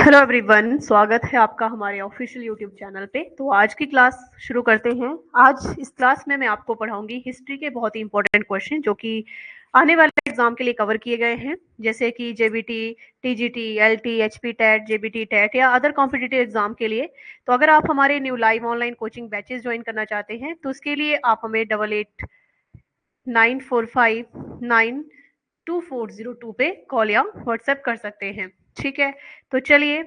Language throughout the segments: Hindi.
हेलो एवरीवन, स्वागत है आपका हमारे ऑफिशियल यूट्यूब चैनल पे। तो आज की क्लास शुरू करते हैं। आज इस क्लास में मैं आपको पढ़ाऊंगी हिस्ट्री के बहुत ही इंपॉर्टेंट क्वेश्चन जो कि आने वाले एग्जाम के लिए कवर किए गए हैं, जैसे कि JBT, TGT, LT, HP TET, JBT TET या अदर कॉम्पिटिटिव एग्जाम के लिए। तो अगर आप हमारे new live online coaching batches join करना चाहते हैं तो उसके लिए आप हमें 8894592402 पे कॉल या व्हाट्सएप कर सकते हैं। ठीक है, तो चलिए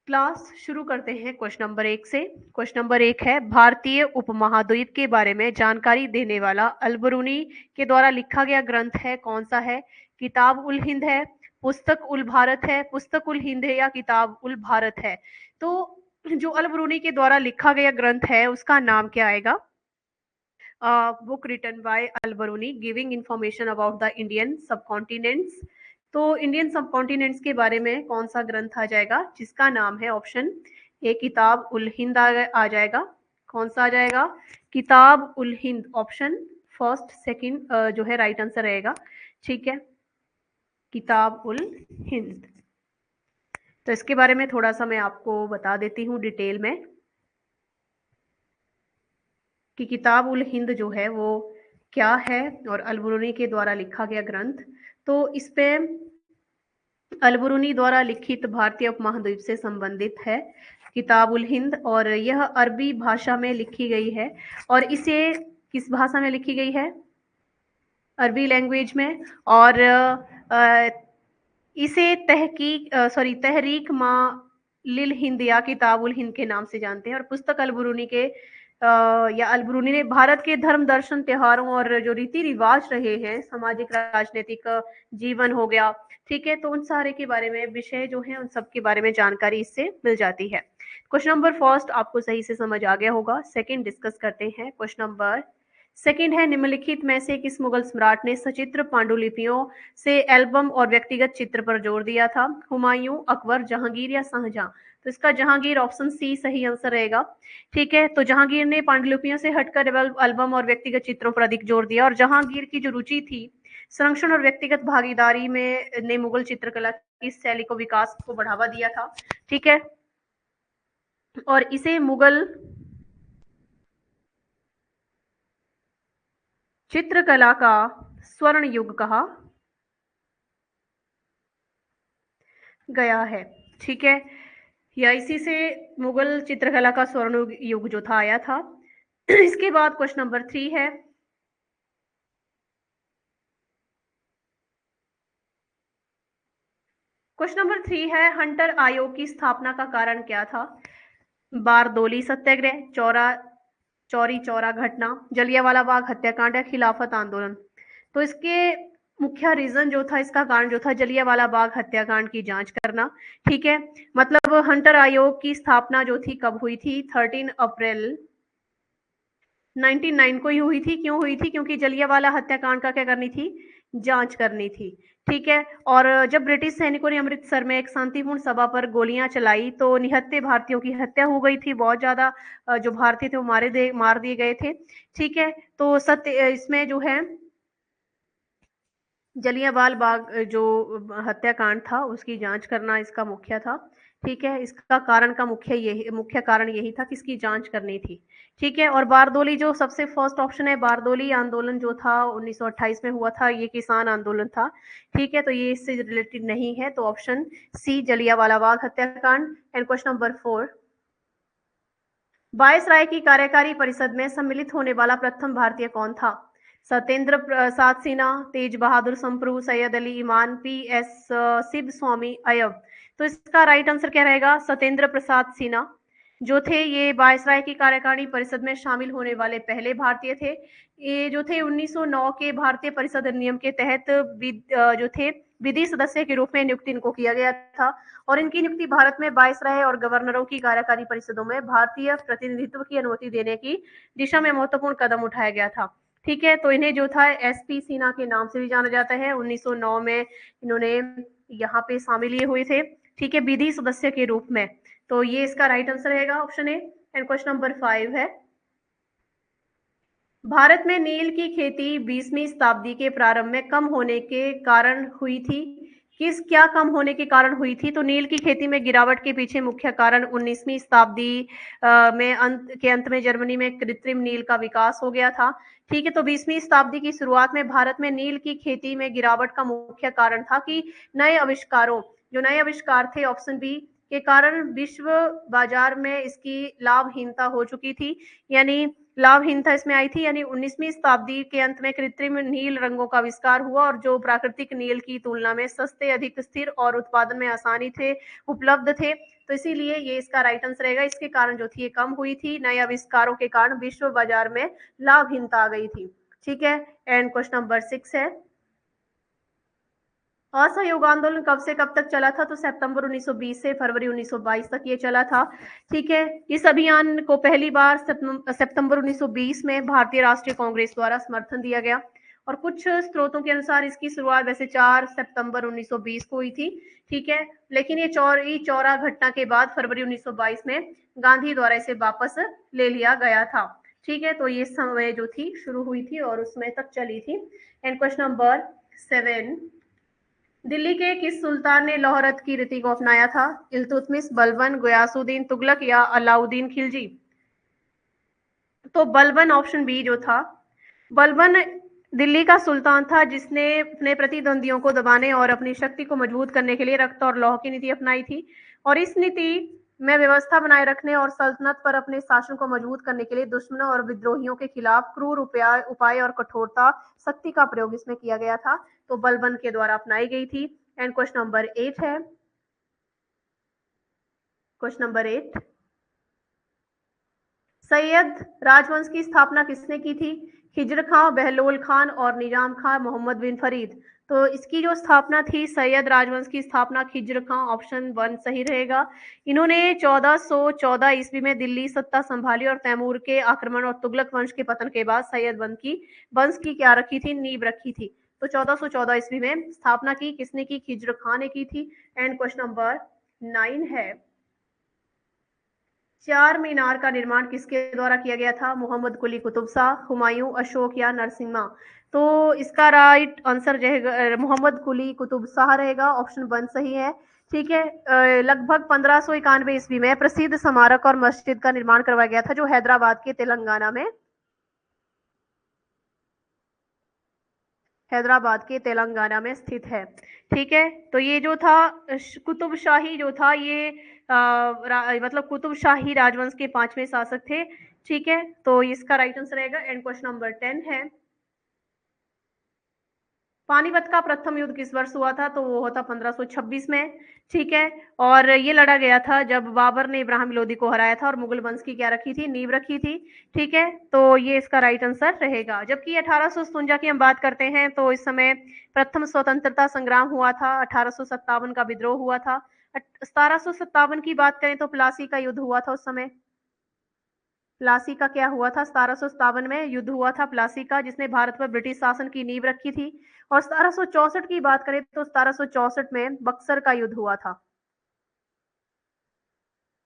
क्लास शुरू करते हैं क्वेश्चन नंबर 1 से। क्वेश्चन नंबर 1 है, भारतीय उपमहाद्वीप के बारे में जानकारी देने वाला अल-बरूनी के द्वारा लिखा गया ग्रंथ है कौन सा है? किताब उल हिंद है, पुस्तक उल भारत है, पुस्तक उल हिंद है या किताब उल भारत है? तो जो अल-बरूनी के द्वारा लिखा गया ग्रंथ है उसका नाम क्या आएगा? Book written by Al-Biruni giving information about the Indian subcontinents. तो इंडियन सबकॉन्टिनेंट्स के बारे में कौन सा ग्रंथ आ जाएगा जिसका नाम है ऑप्शन ए किताब उल हिंद आ जाएगा। कौन सा आ जाएगा? किताब ul Hind. Option first second जो है राइट आंसर रहेगा। ठीक है, किताब उल हिंद। तो इसके बारे में थोड़ा सा मैं आपको बता देती हूँ डिटेल में कि किताब उल हिंद जो है वो क्या है और अल-बरूनी के द्वारा लिखा गया ग्रंथ। तो इस पे अल-बरूनी द्वारा लिखित भारतीय उपमहाद्वीप से संबंधित है किताब उल हिंद, और यह अरबी भाषा में लिखी गई है। और इसे किस भाषा में लिखी गई है? अरबी लैंग्वेज में। और इसे तहरीक माँ लिल हिंद या किताब उल हिंद के नाम से जानते हैं। और पुस्तक अल-बरूनी के या अल-बरूनी ने भारत के धर्म दर्शन त्योहारों और जो रीति रिवाज रहे हैं, सामाजिक राजनीतिक जीवन हो गया, ठीक है, तो उन सारे के बारे में विषय जो है उन सब के बारे में जानकारी इससे मिल जाती है। क्वेश्चन नंबर फर्स्ट आपको सही से समझ आ गया होगा। सेकंड डिस्कस करते हैं। क्वेश्चन नंबर सेकंड है, निम्नलिखित में से किस मुगल सम्राट ने सचित्र पांडुलिपियों से एल्बम और व्यक्तिगत चित्र पर जोर दिया था? हुमायूं, अकबर, जहांगीर या शाहजहां? तो इसका जहांगीर ऑप्शन सी सही आंसर रहेगा। ठीक है, तो जहांगीर ने पांडुलिपियों से हटकर एल्बम और व्यक्तिगत चित्रों पर अधिक जोर दिया। और जहांगीर की जो रुचि थी संरक्षण और व्यक्तिगत भागीदारी में ने मुगल चित्रकला की शैली को विकास को बढ़ावा दिया था। ठीक है, और इसे मुगल चित्रकला का स्वर्ण युग कहा गया है। ठीक है, या इसी से मुगल चित्रकला का स्वर्ण युग जो था आया था। इसके बाद क्वेश्चन नंबर 3 है, क्वेश्चन नंबर 3 है, हंटर आयोग की स्थापना का कारण क्या था? बारदोली सत्याग्रह, चौरी चौरा घटना, जलियांवाला बाग हत्याकांड या खिलाफत आंदोलन? तो इसके मुख्य रीजन जो था, इसका कारण जो था जलियांवाला बाग हत्याकांड की जांच करना। ठीक है, मतलब हंटर आयोग की स्थापना जो थी कब हुई थी? 13 अप्रैल 99 को ही हुई थी। क्यों हुई थी? क्योंकि जलियांवाला हत्याकांड का क्या करनी थी? जांच करनी थी। ठीक है, और जब ब्रिटिश सैनिकों ने अमृतसर में एक शांतिपूर्ण सभा पर गोलियां चलाई तो निहत्थे भारतीयों की हत्या हो गई थी। बहुत ज्यादा जो भारतीय थे वो मार दिए गए थे। ठीक है, तो सत्य इसमें जो है जलियांवाला बाग जो हत्याकांड था उसकी जांच करना इसका मुख्य था। ठीक है, इसका कारण का मुख्य कारण यही था कि इसकी जांच करनी थी। ठीक है, और बारदोली जो सबसे फर्स्ट ऑप्शन है, बारदोली आंदोलन जो था 1928 में हुआ था, ये किसान आंदोलन था। ठीक है, तो ये इससे रिलेटेड नहीं है, तो ऑप्शन सी जलियांवाला बाग हत्याकांड। एंड क्वेश्चन नंबर 4, वायसराय की कार्यकारी परिषद में सम्मिलित होने वाला प्रथम भारतीय कौन था? सत्येंद्र प्रसाद सिन्हा, तेज बहादुर संप्रू, सैयद अली इमान, पी एस शिव स्वामी अयब? तो इसका राइट आंसर क्या रहेगा? सत्येंद्र प्रसाद सिन्हा जो थे ये वायसराय की कार्यकारिणी परिषद में शामिल होने वाले पहले भारतीय थे। ये जो थे 1909 के भारतीय परिषद अधिनियम के तहत जो थे विधि सदस्य के रूप में नियुक्ति इनको किया गया था। और इनकी नियुक्ति भारत में वायसराय और गवर्नरों की कार्यकारी परिषदों में भारतीय प्रतिनिधित्व की अनुमति देने की दिशा में महत्वपूर्ण कदम उठाया गया था। ठीक है, तो इन्हें जो था एसपी सिन्हा के नाम से भी जाना जाता है। 1909 में इन्होंने यहाँ पे शामिल लिए हुए थे, ठीक है, विधि सदस्य के रूप में। तो ये इसका राइट आंसर रहेगा option A. And question number 5 है, भारत में नील की खेती 20वीं शताब्दी के प्रारंभ में कम होने के कारण हुई थी। किस क्या कम होने के कारण हुई थी? तो नील की खेती में गिरावट के पीछे मुख्य कारण 19वीं शताब्दी में अंत में जर्मनी में कृत्रिम नील का विकास हो गया था। ठीक है, तो 20वीं शताब्दी की शुरुआत में भारत में नील की खेती में गिरावट का मुख्य कारण था कि नए आविष्कारों जो नए आविष्कार थे ऑप्शन बी के कारण विश्व बाजार में इसकी लाभहीनता हो चुकी थी, यानी लाभहीनता इसमें आई थी, यानी 19वीं शताब्दी के अंत में कृत्रिम नील रंगों का आविष्कार हुआ और जो प्राकृतिक नील की तुलना में सस्ते, अधिक स्थिर और उत्पादन में आसानी थे, उपलब्ध थे। तो इसीलिए ये इसका राइट आंसर रहेगा। इसके कारण जो थी ये कम हुई थी, नए आविष्कारों के कारण विश्व बाजार में लाभहीनता आ गई थी। ठीक है, एंड क्वेश्चन नंबर 6 है, असहयोग आंदोलन कब से कब तक चला था? तो सितंबर 1920 से फरवरी 1922 तक ये चला था। ठीक है, इस अभियान को पहली बार सितंबर 1920 में भारतीय राष्ट्रीय कांग्रेस द्वारा समर्थन दिया गया और कुछ स्रोतों के अनुसार इसकी शुरुआत वैसे 4 सितंबर 1920 को हुई थी। ठीक है, लेकिन ये चौरा घटना के बाद फरवरी 1922 में गांधी द्वारा इसे वापस ले लिया गया था। ठीक है, तो ये समय जो थी शुरू हुई थी और उस समय तक चली थी। एंड क्वेश्चन नंबर 7, दिल्ली के किस सुल्तान ने लौहरत की रीति को अपनाया था? इल्तुतमिश, बलबन, गयासुद्दीन तुगलक या अलाउद्दीन खिलजी? तो बलबन ऑप्शन बी जो था, बलबन दिल्ली का सुल्तान था जिसने अपने प्रतिद्वंदियों को दबाने और अपनी शक्ति को मजबूत करने के लिए रक्त और लौह की नीति अपनाई थी और इस नीति में व्यवस्था बनाए रखने और सल्तनत पर अपने शासन को मजबूत करने के लिए दुश्मनों और विद्रोहियों के खिलाफ क्रूर उपाय और कठोरता शक्ति का प्रयोग इसमें किया गया था। तो बलबन के द्वारा अपनाई गई थी। एंड क्वेश्चन नंबर 8 है, क्वेश्चन नंबर 8, सैयद राजवंश की स्थापना किसने की थी? हिजर खां, बहलोल खान और निजाम खां, मोहम्मद बिन फरीद? तो इसकी जो स्थापना थी, सैयद राजवंश की स्थापना खिजर खां, ऑप्शन 1 सही रहेगा। इन्होंने 1414 ईस्वी में दिल्ली सत्ता संभाली और तैमूर के आक्रमण और तुगलक वंश के पतन के बाद सैयद वंश की क्या रखी थी? नींव रखी थी। तो 1414 ईस्वी में स्थापना की किसने की? खिजर खां ने की थी। एंड क्वेश्चन नंबर 9 है, चार मीनार का निर्माण किसके द्वारा किया गया था? मोहम्मद कुली कुतुब शाह, हुमायूं, अशोक या नरसिम्हा? तो इसका राइट आंसर रहेगा मोहम्मद कुली कुतुब शाह रहेगा, ऑप्शन 1 सही है। ठीक है, लगभग 1591 ईस्वी में प्रसिद्ध स्मारक और मस्जिद का निर्माण करवाया गया था जो हैदराबाद के तेलंगाना में स्थित है। ठीक है, तो ये जो था कुतुब शाही जो था ये मतलब कुतुब शाही राजवंश के पांचवें शासक थे। ठीक है, तो इसका राइट आंसर रहेगा। एंड क्वेश्चन नंबर 10 है, पानीपत का प्रथम युद्ध किस वर्ष हुआ था? तो वो होता 1526 में। ठीक है, और ये लड़ा गया था जब बाबर ने इब्राहिम लोदी को हराया था और मुगल वंश की क्या रखी थी? नींव रखी थी। ठीक है, तो ये इसका राइट आंसर रहेगा। जबकि 1857 की हम बात करते हैं तो इस समय प्रथम स्वतंत्रता संग्राम हुआ था, 1857 का विद्रोह हुआ था। 1757 की बात करें तो प्लासी का युद्ध हुआ था उस समय। प्लासी का क्या हुआ था? 1757 में युद्ध हुआ था प्लासी का, जिसने भारत पर ब्रिटिश शासन की नींव रखी थी। और 1764 की बात करें तो 1764 में बक्सर का युद्ध हुआ था।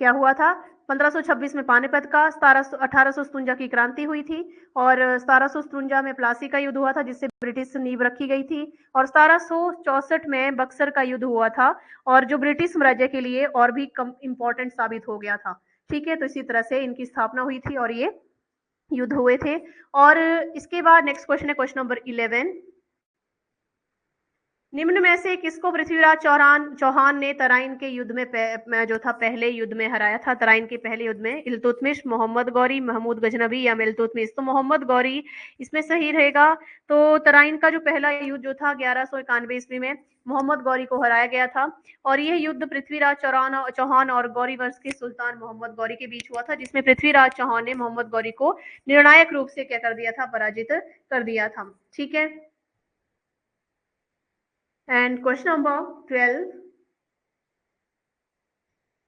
क्या हुआ था? 1526 में पानीपत का, 1857 की क्रांति हुई थी और 1757 में प्लासी का युद्ध हुआ था जिससे ब्रिटिश नींव रखी गई थी और 1764 में बक्सर का युद्ध हुआ था और जो ब्रिटिश साम्राज्य के लिए और भी कम इंपॉर्टेंट साबित हो गया था। ठीक है, तो इसी तरह से इनकी स्थापना हुई थी और ये युद्ध हुए थे। और इसके बाद नेक्स्ट क्वेश्चन है, क्वेश्चन नंबर 11, निम्न में से किसको पृथ्वीराज चौहान ने तराइन के युद्ध में जो था पहले युद्ध में हराया था? तराइन के पहले युद्ध में इल्तुतमिश, मोहम्मद गौरी, महमूद गजनबी या इल्तुतमिश? तो मोहम्मद गौरी इसमें सही रहेगा। तो तराइन का जो पहला युद्ध जो था 1191 ईस्वी में मोहम्मद गौरी को हराया गया था और यह युद्ध पृथ्वीराज चौहान और गौरी वंश के सुल्तान मोहम्मद गौरी के बीच हुआ था, जिसमें पृथ्वीराज चौहान ने मोहम्मद गौरी को निर्णायक रूप से क्या कर दिया था? पराजित कर दिया था। ठीक है, एंड क्वेश्चन नंबर 12,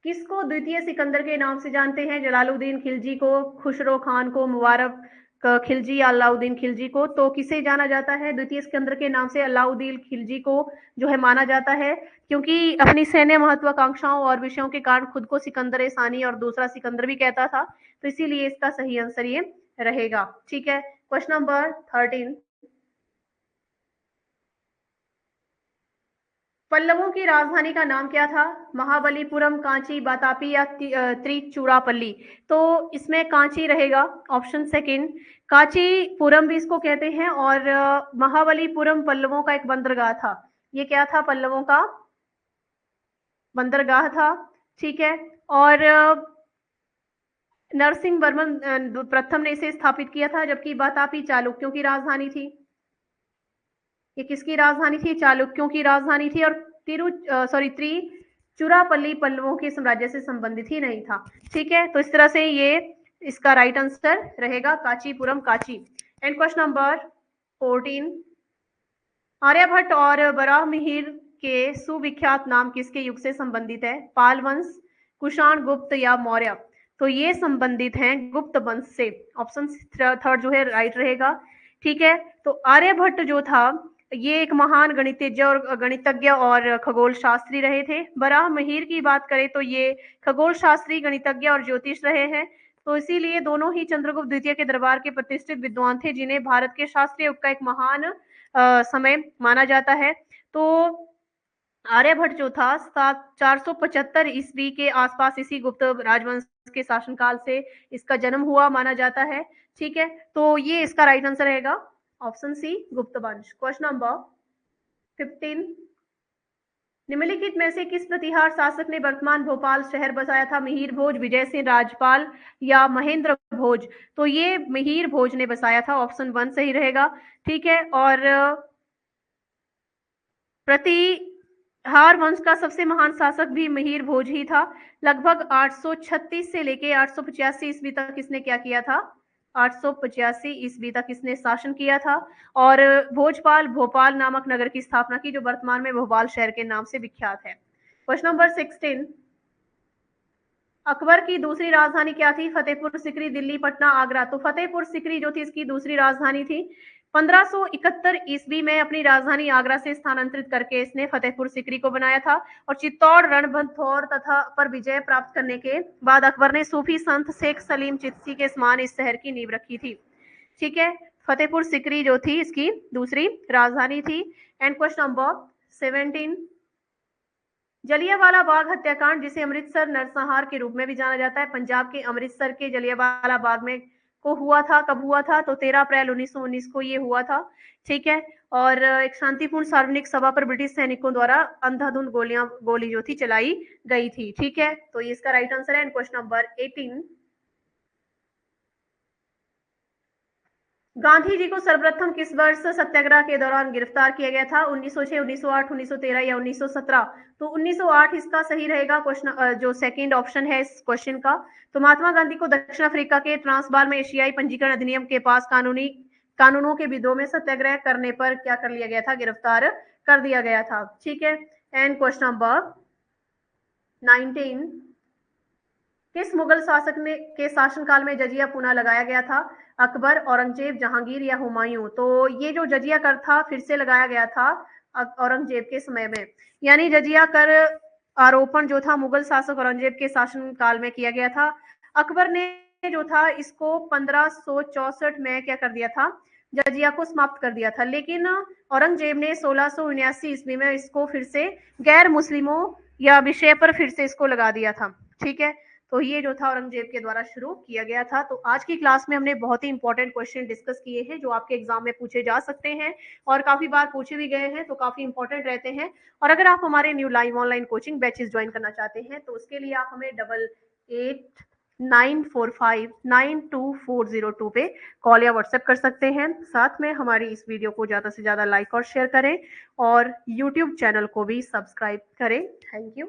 किसको द्वितीय सिकंदर के नाम से जानते हैं? जलालुद्दीन खिलजी को, खुसरो खान को, मुबारक खिलजी या अलाउद्दीन खिलजी को? तो किसे जाना जाता है द्वितीय सिकंदर के नाम से? अलाउद्दीन खिलजी को जो है माना जाता है, क्योंकि अपनी सैन्य महत्वाकांक्षाओं और विषयों के कारण खुद को सिकंदर सानी और दूसरा सिकंदर भी कहता था, तो इसीलिए इसका सही आंसर ये रहेगा। ठीक है, क्वेश्चन नंबर 13, पल्लवों की राजधानी का नाम क्या था? महाबलीपुरम, कांची, बातापी या त्रिचूरापल्ली? तो इसमें कांची रहेगा, ऑप्शन सेकंड। कांचीपुरम भी इसको कहते हैं, और महाबलीपुरम पल्लवों का एक बंदरगाह था। ये क्या था? पल्लवों का बंदरगाह था, ठीक है। और नरसिंह वर्मन प्रथम ने इसे स्थापित किया था, जबकि बातापी चालुक्यों की राजधानी थी। ये किसकी राजधानी थी? चालुक्यों की राजधानी थी। और त्रिचुरापल्ली पल्लवों के साम्राज्य से संबंधित ही नहीं था, ठीक है। तो इस तरह से ये इसका राइट आंसर रहेगा Kanchipuram, Kanchi. And question number 14, Aryabhata और बराहमिहिर के सुविख्यात नाम किसके युग से संबंधित है? पाल वंश, कुषाण गुप्त या मौर्य? तो ये संबंधित हैं गुप्त वंश से। ऑप्शन थर्ड जो है राइट रहेगा, ठीक है। तो आर्यभट्ट जो था ये एक महान गणितज्ञ और खगोल शास्त्री रहे थे। बराहमिहिर की बात करें तो ये खगोल शास्त्री, गणितज्ञ और ज्योतिष रहे हैं। तो इसीलिए दोनों ही चंद्रगुप्त द्वितीय के दरबार के प्रतिष्ठित विद्वान थे, जिन्हें भारत के शास्त्रीय युग का एक महान समय माना जाता है। तो आर्यभट्ट जो था 475 ईस्वी के आसपास इसी गुप्त राजवंश के शासनकाल से इसका जन्म हुआ माना जाता है, ठीक है। तो ये इसका राइट आंसर रहेगा ऑप्शन सी, गुप्त वंश। क्वेश्चन नंबर 15, निम्नलिखित में से किस प्रतिहार शासक ने वर्तमान भोपाल शहर बसाया था? मिहिर भोज, विजय सिंह राजपाल या महेंद्र भोज? तो ये मिहिर भोज ने बसाया था, ऑप्शन 1 सही रहेगा, ठीक है। और प्रतिहार वंश का सबसे महान शासक भी मिहिर भोज ही था। लगभग 836 से लेके 885 ईस्वी तक इसने क्या किया था? 885 ईस्वी तक इसने शासन किया था। और भोजपाल भोपाल नामक नगर की स्थापना की, जो वर्तमान में भोपाल शहर के नाम से विख्यात है। क्वेश्चन नंबर 16, अकबर की दूसरी राजधानी क्या थी? फतेहपुर सिकरी, दिल्ली, पटना, आगरा? तो फतेहपुर सिकरी जो थी इसकी दूसरी राजधानी थी। 1571 ईस्वी में अपनी राजधानी आगरा से स्थानांतरित करके इसने फतेहपुर सिकरी को बनाया था। और चित्तौड़, रणथंभौर तथा पर विजय प्राप्त करने के बाद अकबर ने सूफी संत शेख सलीम चिश्ती के समान इस शहर की नींव रखी थी, ठीक है। फतेहपुर सिकरी जो थी इसकी दूसरी राजधानी थी। And question number 17, Jallianwala Bagh हत्याकांड, जिसे अमृतसर नरसंहार के रूप में भी जाना जाता है, पंजाब के अमृतसर के जलियांवाला बाग में को हुआ था। कब हुआ था? तो 13 अप्रैल 1919 को ये हुआ था, ठीक है। और एक शांतिपूर्ण सार्वजनिक सभा पर ब्रिटिश सैनिकों द्वारा अंधाधुंध गोली जो थी चलाई गई थी, ठीक है। तो ये इसका राइट आंसर है। And question number 18, Gandhi ji को सर्वप्रथम किस वर्ष सत्याग्रह के दौरान गिरफ्तार किया गया था? 1906, 1908, 1913 या 1917? तो 1908 इसका सही रहेगा, क्वेश्चन जो सेकंड ऑप्शन है इस क्वेश्चन का। तो महात्मा गांधी को दक्षिण अफ्रीका के ट्रांसबाल में एशियाई पंजीकरण अधिनियम के पास कानूनों के विरोध में सत्याग्रह करने पर क्या कर लिया गया था? गिरफ्तार कर दिया गया था, ठीक है। एंड क्वेश्चन नंबर 19, किस मुगल शासक ने के शासनकाल में जजिया पुनः लगाया गया था? अकबर, औरंगजेब, जहांगीर या हुमायूं? तो ये जो जजिया कर था फिर से लगाया गया था औरंगजेब के समय में। यानी जजिया कर आरोपण जो था मुगल शासक औरंगजेब के शासनकाल में किया गया था। अकबर ने जो था इसको 1564 में क्या कर दिया था? जजिया को समाप्त कर दिया था। लेकिन औरंगजेब ने 1679 ईस्वी में इसको फिर से गैर मुस्लिमों या विषय पर फिर से इसको लगा दिया था, ठीक है। तो ये जो था औरंगजेब के द्वारा शुरू किया गया था। तो आज की क्लास में हमने बहुत ही इंपॉर्टेंट क्वेश्चन डिस्कस किए हैं, जो आपके एग्जाम में पूछे जा सकते हैं और काफी बार पूछे भी गए हैं, तो काफी इंपॉर्टेंट रहते हैं। और अगर आप हमारे new live online coaching batches join करना चाहते हैं, तो उसके लिए आप हमें 8894592402 पे कॉल या व्हाट्सएप कर सकते हैं। साथ में हमारी इस वीडियो को ज्यादा से ज्यादा लाइक और शेयर करें, और यूट्यूब चैनल को भी सब्सक्राइब करें। Thank you.